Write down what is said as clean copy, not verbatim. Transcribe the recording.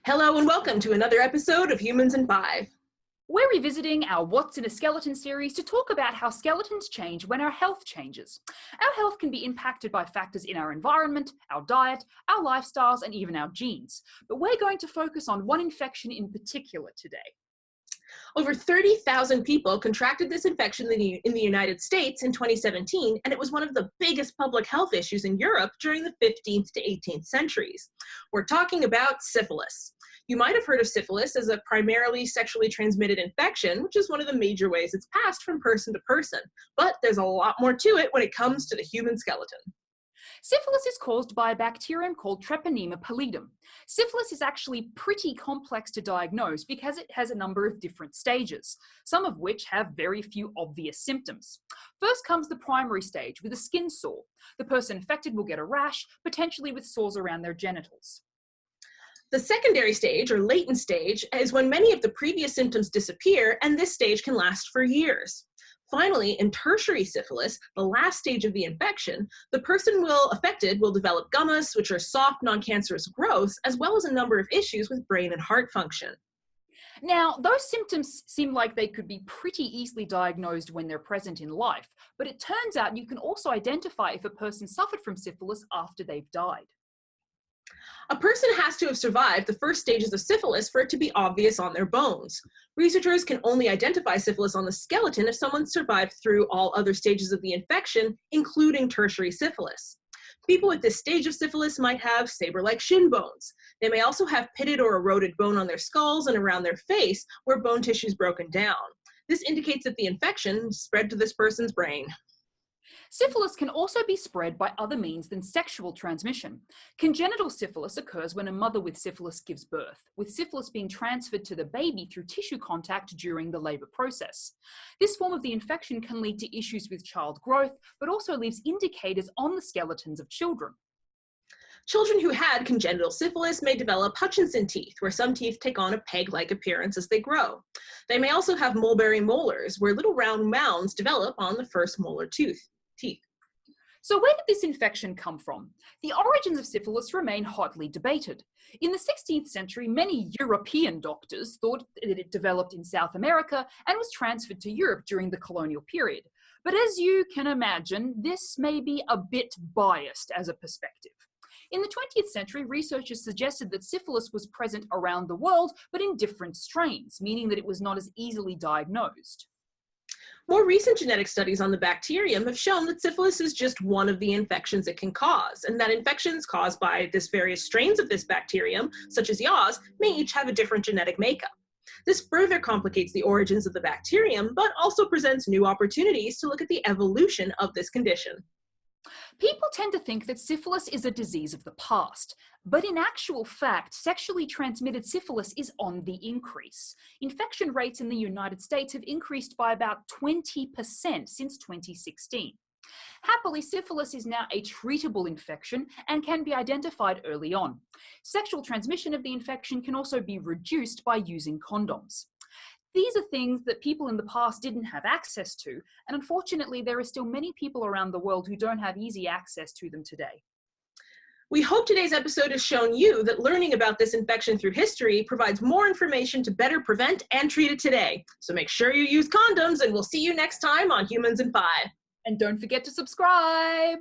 Hello and welcome to another episode of Humans in 5. We're revisiting our What's in a Skeleton series to talk about how skeletons change when our health changes. Our health can be impacted by factors in our environment, our diet, our lifestyles, and even our genes. But we're going to focus on one infection in particular today. Over 30,000 people contracted this infection in the United States in 2017, and it was one of the biggest public health issues in Europe during the 15th to 18th centuries. We're talking about syphilis. You might have heard of syphilis as a primarily sexually transmitted infection, which is one of the major ways it's passed from person to person. But there's a lot more to it when it comes to the human skeleton. Syphilis is caused by a bacterium called Treponema pallidum. Syphilis is actually pretty complex to diagnose because it has a number of different stages, some of which have very few obvious symptoms. First comes the primary stage with a skin sore. The person infected will get a rash, potentially with sores around their genitals. The secondary stage, or latent stage, is when many of the previous symptoms disappear, and this stage can last for years. Finally, in tertiary syphilis, the last stage of the infection, the person affected will develop gummas, which are soft, non-cancerous growths, as well as a number of issues with brain and heart function. Now, those symptoms seem like they could be pretty easily diagnosed when they're present in life, but it turns out you can also identify if a person suffered from syphilis after they've died. A person has to have survived the first stages of syphilis for it to be obvious on their bones. Researchers can only identify syphilis on the skeleton if someone survived through all other stages of the infection, including tertiary syphilis. People with this stage of syphilis might have saber-like shin bones. They may also have pitted or eroded bone on their skulls and around their face where bone tissue is broken down. This indicates that the infection spread to this person's brain. Syphilis can also be spread by other means than sexual transmission. Congenital syphilis occurs when a mother with syphilis gives birth, with syphilis being transferred to the baby through tissue contact during the labor process. This form of the infection can lead to issues with child growth, but also leaves indicators on the skeletons of children. Children who had congenital syphilis may develop Hutchinson teeth, where some teeth take on a peg-like appearance as they grow. They may also have Mulberry molars, where little round mounds develop on the first molar teeth. So where did this infection come from? The origins of syphilis remain hotly debated. In the 16th century, many European doctors thought that it developed in South America and was transferred to Europe during the colonial period. But as you can imagine, this may be a bit biased as a perspective. In the 20th century, researchers suggested that syphilis was present around the world, but in different strains, meaning that it was not as easily diagnosed. More recent genetic studies on the bacterium have shown that syphilis is just one of the infections it can cause, and that infections caused by this various strains of this bacterium, such as yaws, may each have a different genetic makeup. This further complicates the origins of the bacterium, but also presents new opportunities to look at the evolution of this condition. People tend to think that syphilis is a disease of the past, but in actual fact, sexually transmitted syphilis is on the increase. Infection rates in the United States have increased by about 20% since 2016. Happily, syphilis is now a treatable infection and can be identified early on. Sexual transmission of the infection can also be reduced by using condoms. These are things that people in the past didn't have access to, and unfortunately there are still many people around the world who don't have easy access to them today. We hope today's episode has shown you that learning about this infection through history provides more information to better prevent and treat it today. So make sure you use condoms, and we'll see you next time on Humans in 5. And don't forget to subscribe!